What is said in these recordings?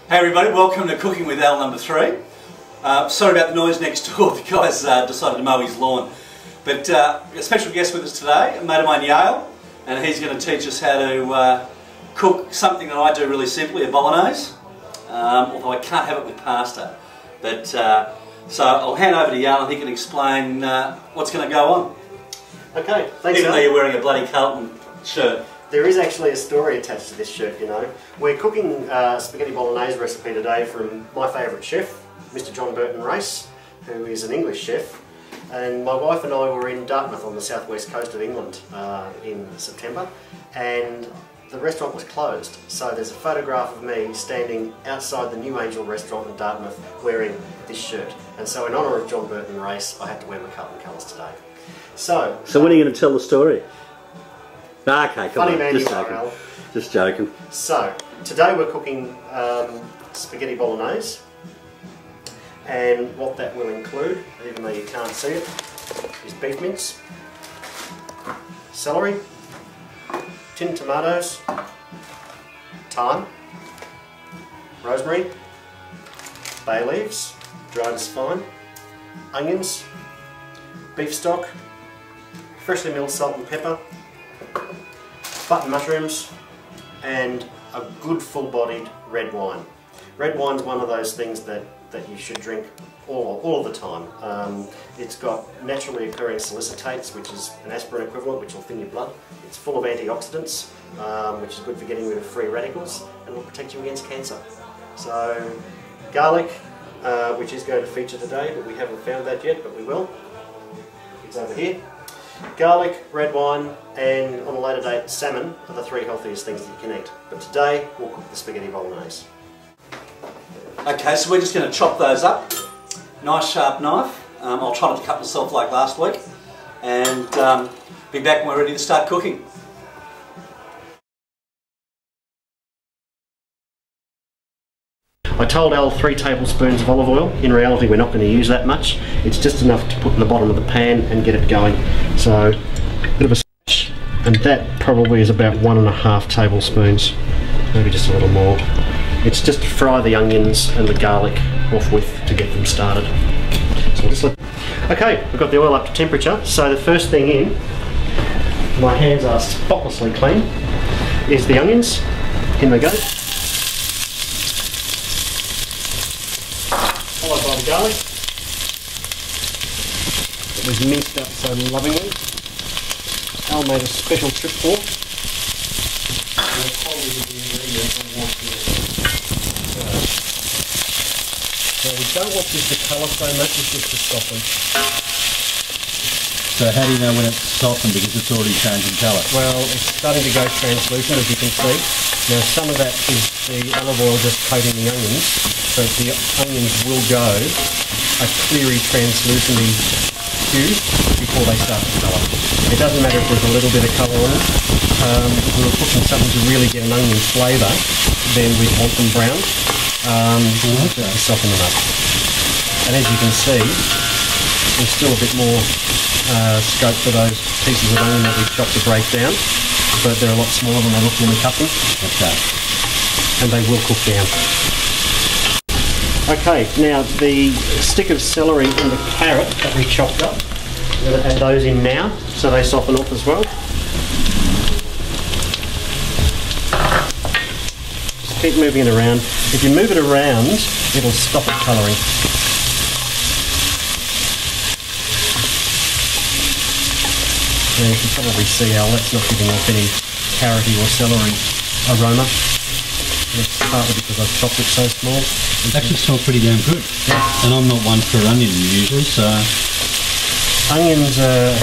Hey everybody, welcome to Cooking with Al number 3. Sorry about the noise next door, the guys decided to mow his lawn. But a special guest with us today, a mate of mine, Yale, and he's going to teach us how to cook something that I do really simply, a Bolognese, although I can't have it with pasta. But so I'll hand over to Yale and he can explain what's going to go on. Okay, thanks. Even though you're wearing a bloody Carlton shirt. There is actually a story attached to this shirt, you know. We're cooking a spaghetti bolognese recipe today from my favourite chef, Mr. John Burton Race, who is an English chef. And my wife and I were in Dartmouth on the southwest coast of England in September, and the restaurant was closed. So there's a photograph of me standing outside the New Angel restaurant in Dartmouth wearing this shirt. And so in honour of John Burton Race, I had to wear my Carlton colours today. So when are you going to tell the story? Okay, come on, man, just joking. Just joking. So, today we're cooking spaghetti bolognese, and what that will include, even though you can't see it, is beef mince, celery, tinned tomatoes, thyme, rosemary, bay leaves, dried as fine, onions, beef stock, freshly milled salt and pepper, button mushrooms, and a good full-bodied red wine. Red wine's one of those things that you should drink all the time. It's got naturally occurring salicitates, which is an aspirin equivalent, which will thin your blood. It's full of antioxidants, which is good for getting rid of free radicals, and will protect you against cancer. So, garlic, which is going to feature today, but we haven't found that yet, but we will. It's over here. Garlic, red wine, and on a later date, salmon are the 3 healthiest things that you can eat. But today, we'll cook the spaghetti bolognese. Okay, so we're just going to chop those up. Nice sharp knife. I'll try not to cut myself like last week. And be back when we're ready to start cooking. I told Al 3 tablespoons of olive oil. In reality, we're not going to use that much. It's just enough to put in the bottom of the pan and get it going. So, a bit of a splash, and that probably is about 1.5 tablespoons, maybe just a little more. It's just to fry the onions and the garlic off with to get them started. So just okay, we've got the oil up to temperature. So the first thing in, my hands are spotlessly clean, is the onions. In they go. Followed by the garlic. It was minced up so lovingly. Al made a special trip for. And the quality of the ingredients I want here. So we don't want this to colour so much, it's just to soften. So how do you know when it's softened, because it's already changing colour? Well, it's starting to go translucent, as you can see. Now some of that is the olive oil just coating the onions, but the onions will go a cleary, translucent hue before they start to colour. It doesn't matter if there's a little bit of colour on it. If we were cooking something to really get an onion flavour, then we'd want them brown. To soften them up. And as you can see, there's still a bit more scope for those pieces of onion that we've chopped to break down, but they're a lot smaller than they look when we cut them. Okay. And they will cook down. Okay, now the stick of celery and the carrot that we chopped up, we're going to add those in now so they soften off as well. Keep moving it around. If you move it around, it'll stop it colouring. Now you can probably see how that's not giving off any carroty or celery aroma. It's partly because I've chopped it so small. It actually smells pretty damn good. Yeah. And I'm not one for onion usually, so... Onions are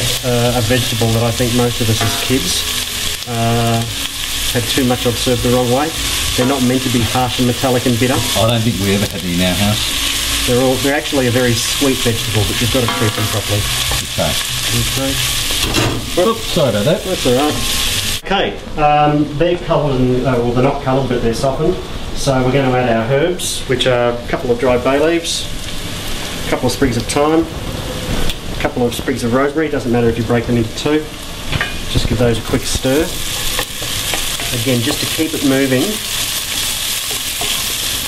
a vegetable that I think most of us as kids had too much of served the wrong way. They're not meant to be harsh and metallic and bitter. I don't think we ever had any in our house. They're actually a very sweet vegetable, but you've got to treat them properly. Okay. Okay. Oops, sorry about that. That's alright. Okay, they're coloured, well they're not coloured but they're softened. So we're going to add our herbs, which are a couple of dried bay leaves, a couple of sprigs of thyme, a couple of sprigs of rosemary, doesn't matter if you break them into 2. Just give those a quick stir. Again, just to keep it moving,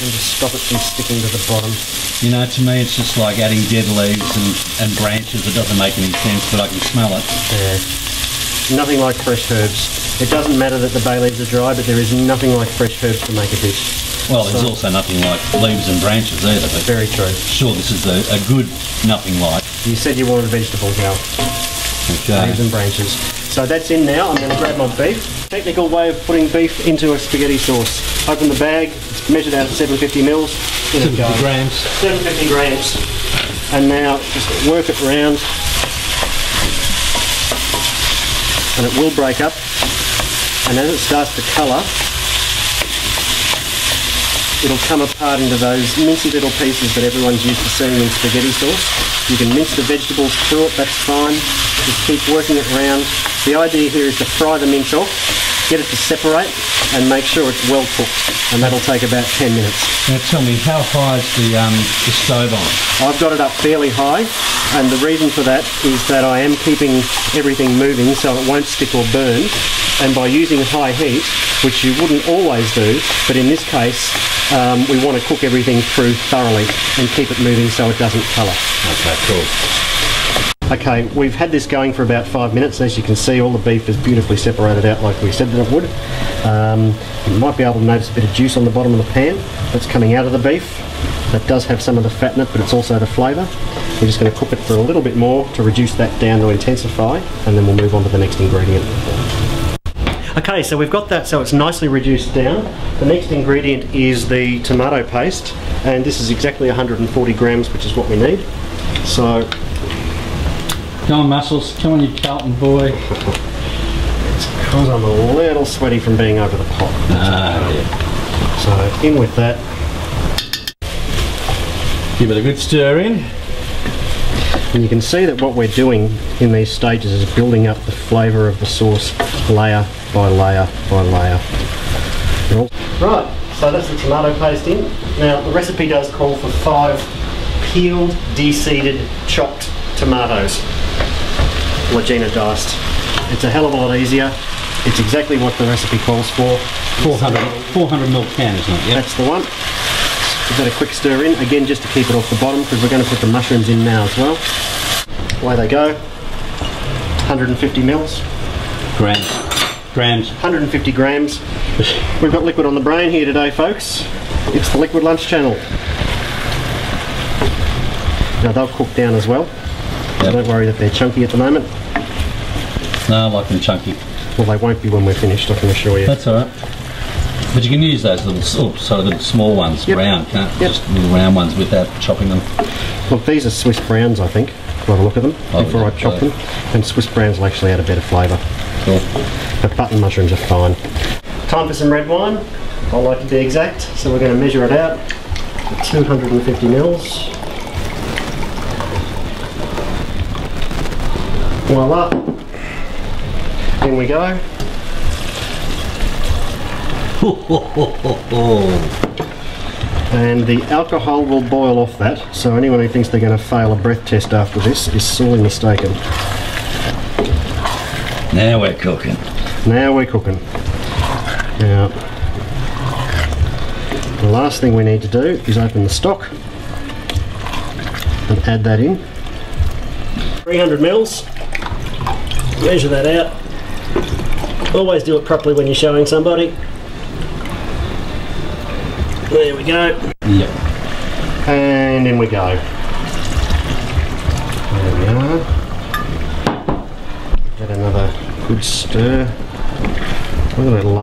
and just stop it from sticking to the bottom. You know, to me it's just like adding dead leaves and branches. It doesn't make any sense, but I can smell it. Yeah. Nothing like fresh herbs. It doesn't matter that the bay leaves are dry, but there is nothing like fresh herbs to make a dish. Well, there's also nothing like leaves and branches either. But very true. Sure, this is a good nothing like. You said you wanted vegetables now. Okay. Leaves and branches. So that's in now. I'm going to grab my beef. Technical way of putting beef into a spaghetti sauce. Open the bag, it's measured out at 750 mils. 750 grams. 750 grams. And now just work it round. And it will break up. And as it starts to colour, it'll come apart into those mincy little pieces that everyone's used to seeing in spaghetti sauce. You can mince the vegetables through it, that's fine. Just keep working it round. The idea here is to fry the mince off, get it to separate, and make sure it's well cooked. And that'll take about 10 minutes. Now tell me, how high is the stove on? I've got it up fairly high, and the reason for that is that I am keeping everything moving so it won't stick or burn. And by using high heat, which you wouldn't always do, but in this case, we want to cook everything through thoroughly and keep it moving so it doesn't colour. Okay, cool. Okay, we've had this going for about 5 minutes. As you can see, all the beef is beautifully separated out like we said that it would. You might be able to notice a bit of juice on the bottom of the pan that's coming out of the beef. That does have some of the fat in it, but it's also the flavour. We're just going to cook it for a little bit more to reduce that down to intensify, and then we'll move on to the next ingredient. Okay, so we've got that so it's nicely reduced down. The next ingredient is the tomato paste, and this is exactly 140 grams, which is what we need. So, come on, Muscles, come on, you Carlton boy. It's because I'm a little sweaty from being over the pot. Ah, yeah. So, in with that. Give it a good stir in. And you can see that what we're doing in these stages is building up the flavour of the sauce layer by layer by layer. Right, so that's the tomato paste in. Now the recipe does call for 5 peeled, de-seeded, chopped tomatoes. Lagina diced. It's a hell of a lot easier. It's exactly what the recipe calls for. 400 ml can, isn't it? Yep. That's the one. Give that a quick stir in, again just to keep it off the bottom because we're going to put the mushrooms in now as well. Away they go. 150 mils. Grams. 150 grams. We've got liquid on the brain here today, folks. It's the Liquid Lunch channel. Now they'll cook down as well. So don't worry that they're chunky at the moment. No, I like them chunky. Well, they won't be when we're finished, I can assure you. That's alright. But you can use those little, little small ones, round, can't you? Just little round ones without chopping them. Look, these are Swiss browns, I think. Have a look at them before I chop them. And Swiss browns will actually add a better flavour. Cool. But button mushrooms are fine. Time for some red wine. I like to be exact, so we're going to measure it out at 250 mils. Voila. In we go. And the alcohol will boil off that, so anyone who thinks they're going to fail a breath test after this is sorely mistaken. Now we're cooking. Now we're cooking. Now, the last thing we need to do is open the stock and add that in. 300 mils. Measure that out. Always do it properly when you're showing somebody. There we go. Yep. And in we go. There we are. Get another good stir. Look at that.